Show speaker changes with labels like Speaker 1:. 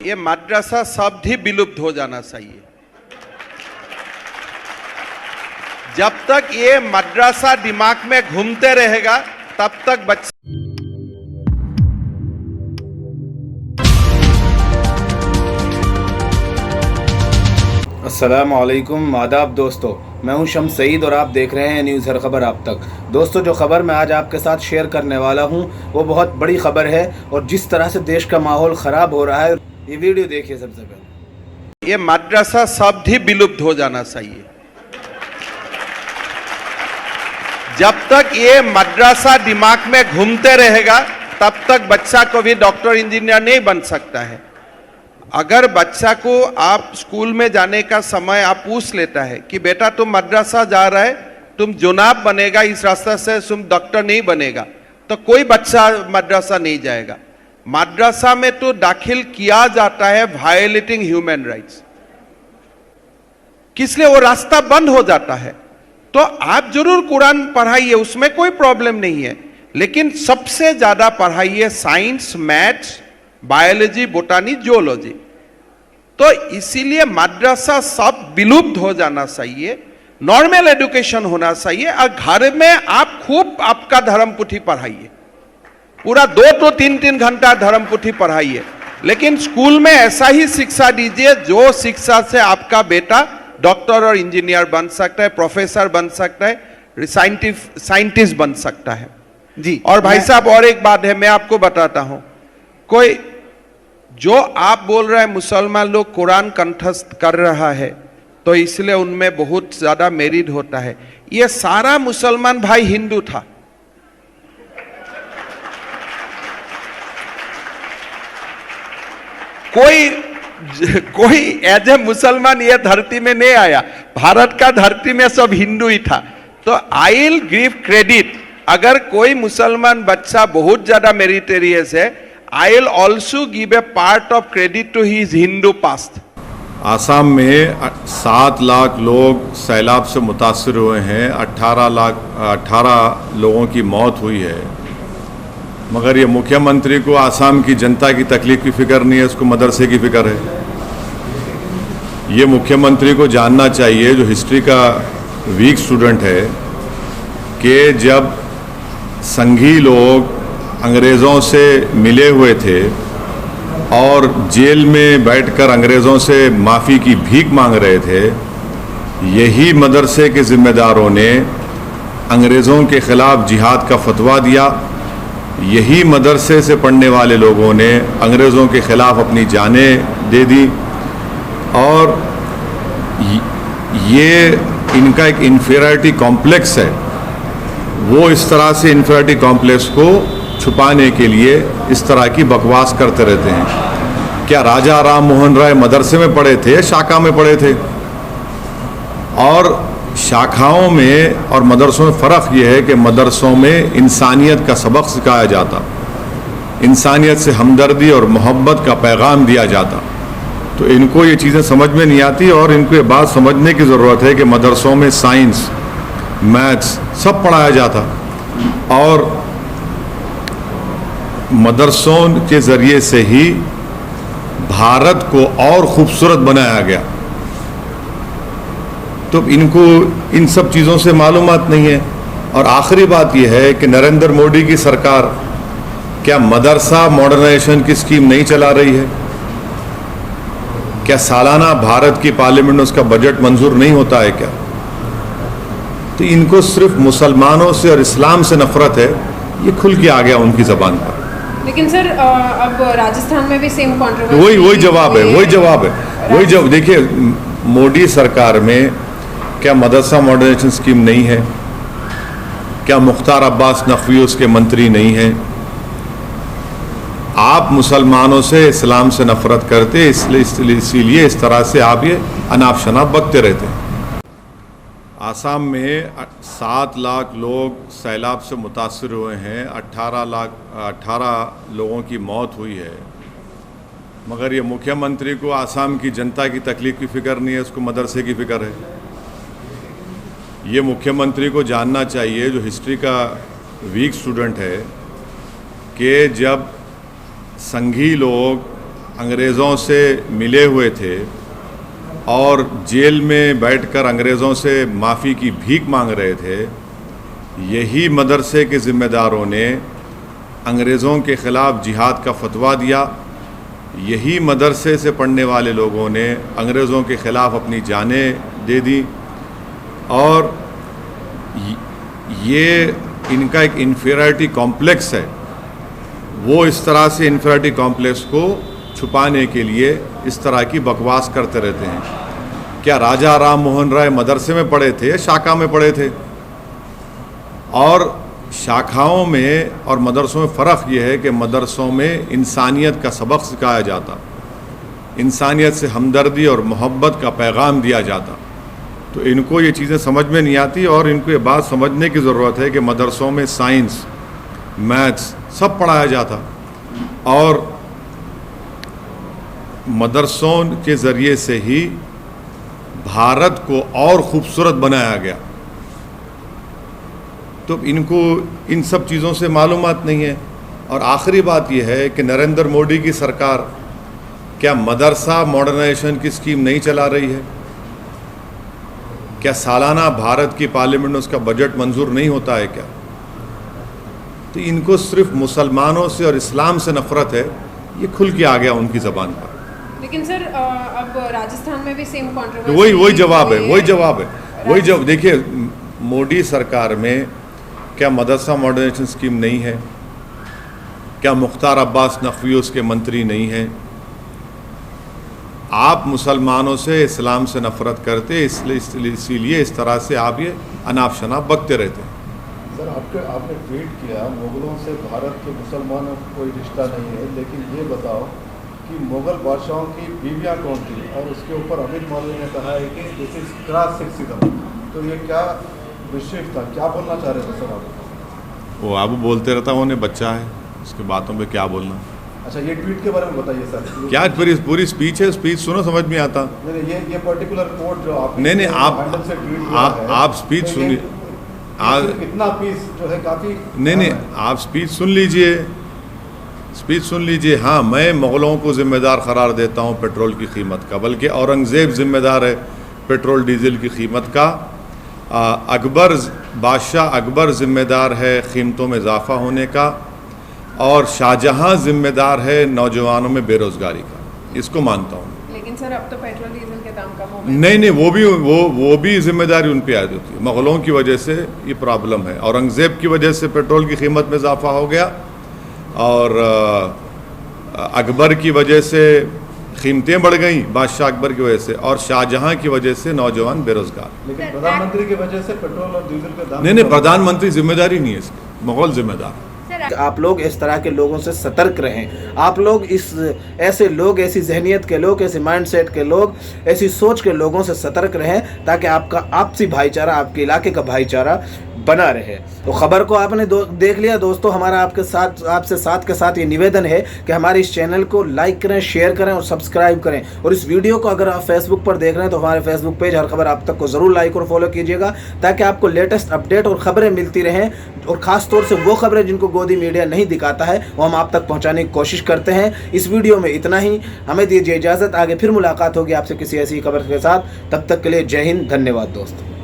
Speaker 1: ये मद्रासा शब्द ही विलुप्त हो जाना चाहिए। जब तक ये मद्रासा दिमाग में घूमते रहेगा तब तक बच्चे
Speaker 2: अस्सलाम वालेकुम, आदाब दोस्तों। मैं हूं शम्स सईद और आप देख रहे हैं न्यूज़ हर खबर आप तक। दोस्तों, जो खबर मैं आज आपके साथ शेयर करने वाला हूं वो बहुत बड़ी खबर है और जिस तरह से देश का माहौल ख़राब हो रहा है, ये वीडियो देखिए। सबसे पहले
Speaker 1: ये मद्रासा शब्द ही विलुप्त हो जाना चाहिए। जब तक ये मद्रासा दिमाग में घूमते रहेगा तब तक बच्चा को भी डॉक्टर इंजीनियर नहीं बन सकता है। अगर बच्चा को आप स्कूल में जाने का समय आप पूछ लेता है कि बेटा तुम मद्रासा जा रहा है, तुम जुनाब बनेगा, इस रास्ते से तुम डॉक्टर नहीं बनेगा, तो कोई बच्चा मद्रासा नहीं जाएगा। मद्रासा में तो दाखिल किया जाता है वायलेटिंग ह्यूमन राइट्स, किसलिए वो रास्ता बंद हो जाता है। तो आप जरूर कुरान पढ़ाइए, उसमें कोई प्रॉब्लम नहीं है, लेकिन सबसे ज्यादा पढ़ाइए साइंस, मैथ्स, बायोलॉजी, बोटानी, जियोलॉजी। तो इसीलिए मद्रासा सब विलुप्त हो जाना चाहिए, नॉर्मल एजुकेशन होना चाहिए। और घर में आप खूब आपका धर्म पुथी पढ़ाइए, पूरा 2 to 3 घंटा धर्म पुथी पढ़ाइए, लेकिन स्कूल में ऐसा ही शिक्षा दीजिए जो शिक्षा से आपका बेटा डॉक्टर और इंजीनियर बन सकता है, प्रोफेसर बन सकता है, साइंटिस्ट बन सकता है जी। और भाई साहब, और एक बात है, मैं आपको बताता हूं, कोई जो आप बोल रहे हैं मुसलमान लोग कुरान कंठस्थ कर रहा है तो इसलिए उनमें बहुत ज्यादा मेरिट होता है। ये सारा मुसलमान भाई हिंदू था। कोई एज ए मुसलमान ये धरती में नहीं आया, भारत का धरती में सब हिंदू ही था। तो आई विल गिव क्रेडिट, अगर कोई मुसलमान बच्चा बहुत ज्यादा मेरिटेरियस है, I will also give a part of credit to his Hindu past.
Speaker 3: Assam में 7 लाख लोग सैलाब से मुतासर हुए हैं, 18 लोगों की मौत हुई है, मगर ये मुख्यमंत्री को आसाम की जनता की तकलीफ की फिक्र नहीं है, उसको मदरसे की फिक्र है। ये मुख्यमंत्री को जानना चाहिए, जो हिस्ट्री का वीक स्टूडेंट है, कि जब संघी लोग अंग्रेज़ों से मिले हुए थे और जेल में बैठकर अंग्रेज़ों से माफ़ी की भीख मांग रहे थे, यही मदरसे के ज़िम्मेदारों ने अंग्रेज़ों के ख़िलाफ़ जिहाद का फतवा दिया। यही मदरसे से पढ़ने वाले लोगों ने अंग्रेज़ों के ख़िलाफ़ अपनी जानें दे दी। और ये इनका एक इन्फीरियरिटी कॉम्प्लेक्स है, वो इस तरह से इन्फीरियरिटी कॉम्प्लेक्स को छुपाने के लिए इस तरह की बकवास करते रहते हैं। क्या राजा राम मोहन राय मदरसे में पढ़े थे, शाखा में पढ़े थे? और शाखाओं में और मदरसों में फ़र्क यह है कि मदरसों में इंसानियत का सबक सिखाया जाता, इंसानियत से हमदर्दी और मोहब्बत का पैगाम दिया जाता। तो इनको ये चीज़ें समझ में नहीं आती और इनको ये बात समझने की ज़रूरत है कि मदरसों में साइंस, मैथ्स सब पढ़ाया जाता और मदरसों के ज़रिए से ही भारत को और ख़ूबसूरत बनाया गया। तो इनको इन सब चीज़ों से मालूमात नहीं है। और आखिरी बात यह है कि नरेंद्र मोदी की सरकार क्या मदरसा मॉडर्नाइजेशन की स्कीम नहीं चला रही है? क्या सालाना भारत की पार्लियामेंट में उसका बजट मंजूर नहीं होता है क्या? तो इनको सिर्फ मुसलमानों से और इस्लाम से नफरत है, ये खुल के आ गया उनकी ज़बान पर।
Speaker 4: लेकिन सर, अब राजस्थान में भी सेम कंट्रोवर्सी,
Speaker 3: वही जवाब है। देखिए, मोदी सरकार में क्या मदरसा मॉडर्नाइजेशन स्कीम नहीं है? क्या मुख्तार अब्बास नकवी उसके मंत्री नहीं हैं? आप मुसलमानों से, इस्लाम से नफरत करते, इसीलिए इस तरह से आप ये अनाप शनाप बकते रहते हैं। आसाम में 7 लाख लोग सैलाब से मुतासर हुए हैं, 18 लोगों की मौत हुई है, मगर ये मुख्यमंत्री को आसाम की जनता की तकलीफ की फिक्र नहीं है, उसको मदरसे की फिक्र है। ये मुख्यमंत्री को जानना चाहिए, जो हिस्ट्री का वीक स्टूडेंट है, कि जब संघी लोग अंग्रेज़ों से मिले हुए थे और जेल में बैठकर अंग्रेज़ों से माफ़ी की भीख मांग रहे थे, यही मदरसे के ज़िम्मेदारों ने अंग्रेज़ों के ख़िलाफ़ जिहाद का फतवा दिया। यही मदरसे से पढ़ने वाले लोगों ने अंग्रेज़ों के ख़िलाफ़ अपनी जानें दे दी और ये इनका एक इन्फीरियरिटी कॉम्प्लेक्स है। वो इस तरह से इन्फीरियरिटी कॉम्प्लेक्स को छुपाने के लिए इस तरह की बकवास करते रहते हैं। क्या राजा राम मोहन राय मदरसे में पढ़े थे या शाखा में पढ़े थे? और शाखाओं में और मदरसों में फ़र्क ये है कि मदरसों में इंसानियत का सबक सिखाया जाता, इंसानियत से हमदर्दी और मोहब्बत का पैगाम दिया जाता। तो इनको ये चीज़ें समझ में नहीं आती और इनको ये बात समझने की ज़रूरत है कि मदरसों में साइंस, मैथ्स सब पढ़ाया जाता और मदरसों के ज़रिए से ही भारत को और ख़ूबसूरत बनाया गया। तो इनको इन सब चीज़ों से मालूमात नहीं है। और आखिरी बात यह है कि नरेंद्र मोदी की सरकार क्या मदरसा मॉडर्नाइजेशन की स्कीम नहीं चला रही है? क्या सालाना भारत की पार्लियामेंट में उसका बजट मंजूर नहीं होता है क्या? तो इनको सिर्फ मुसलमानों से और इस्लाम से नफरत है, ये खुल के आ गया उनकी ज़बान पर।
Speaker 4: लेकिन सर अब राजस्थान में भी सेम कंट्रोवर्सी
Speaker 3: वही जवाब है। देखिए, मोदी सरकार में क्या मदरसा मॉडर्नाइजेशन स्कीम नहीं है? क्या मुख्तार अब्बास नकवी उसके मंत्री नहीं हैं? आप मुसलमानों से, इस्लाम से नफरत करते, इसीलिए इस तरह से आप ये अनाप शनाप बकते रहते हैं।
Speaker 5: सर, आपने ट्वीट किया मुगलों से भारत के मुसलमानों का कोई रिश्ता नहीं है, लेकिन ये बताओ कि मुगल बादशाहों की बीवियां कौन थी? और उसके ऊपर अमित मौलवी ने कहा है कि दिस इज क्रॉस सेक्सिज्म। तो ये क्या विषय था, क्या बोलना चाह रहे थे सर आप?
Speaker 3: वो अब बोलते रहता, उन्हें बच्चा है, उसके बातों पे क्या बोलना।
Speaker 5: अच्छा, ये ट्वीट के बारे में बताइए सर।
Speaker 3: क्या पूरी स्पीच है? स्पीच सुनो, समझ में आता।
Speaker 5: नहीं, ये पर्टिकुलर कोड जो आप
Speaker 3: नहीं आप स्पीच सुनिए।
Speaker 5: कितना पीस जो है काफ़ी
Speaker 3: नहीं आप स्पीच सुन लीजिए। हाँ, मैं मुग़लों को ज़िम्मेदार करार देता हूँ पेट्रोल की कीमत का, बल्कि औरंगज़ेब ज़िम्मेदार है पेट्रोल डीज़ल की कीमत का। बादशाह अकबर ज़िम्मेदार है कीमतों में इजाफ़ा होने का, और शाहजहाँ ज़िम्मेदार है नौजवानों में बेरोज़गारी का। इसको मानता हूँ।
Speaker 4: लेकिन सर अब तो पेट्रोल डीजल के दाम कम हो गए।
Speaker 3: नहीं वो भी जिम्मेदारी उन पे आयद होती है। मुग़लों की वजह से ये प्रॉब्लम है। औरंगज़ेब की वजह से पेट्रोल की कीमत में इजाफा हो गया, और अकबर की वजह से कीमतें बढ़ गई, बादशाह अकबर की वजह से, और शाहजहाँ की वजह से नौजवान बेरोज़गार।
Speaker 5: लेकिन प्रधानमंत्री की वजह से पेट्रोल और डीजल के दाम
Speaker 3: नहीं प्रधानमंत्री जिम्मेदारी नहीं है इसकी, मुग़ल जिम्मेदार।
Speaker 2: आप लोग इस तरह के लोगों से सतर्क रहें। आप लोग ऐसे लोग, ऐसी जहनियत के लोग, ऐसे माइंडसेट के लोग, ऐसी सोच के लोगों से सतर्क रहें, ताकि आपका आपसी भाईचारा, आपके इलाके का भाईचारा बना रहे। तो खबर को आपने देख लिया दोस्तों। हमारा आपसे साथ के साथ ये निवेदन है कि हमारे इस चैनल को लाइक करें, शेयर करें और सब्सक्राइब करें। और इस वीडियो को अगर आप फेसबुक पर देख रहे हैं तो हमारे फेसबुक पेज हर खबर आप तक को ज़रूर लाइक और फॉलो कीजिएगा, ताकि आपको लेटेस्ट अपडेट और ख़बरें मिलती रहें। और ख़ास तौर से वो खबरें जिनको गोदी मीडिया नहीं दिखाता है, वो हम आप तक पहुँचाने की कोशिश करते हैं। इस वीडियो में इतना ही। हमें दीजिए इजाज़त। आगे फिर मुलाकात होगी आपसे किसी ऐसी खबर के साथ। तब तक के लिए जय हिंद, धन्यवाद दोस्तों।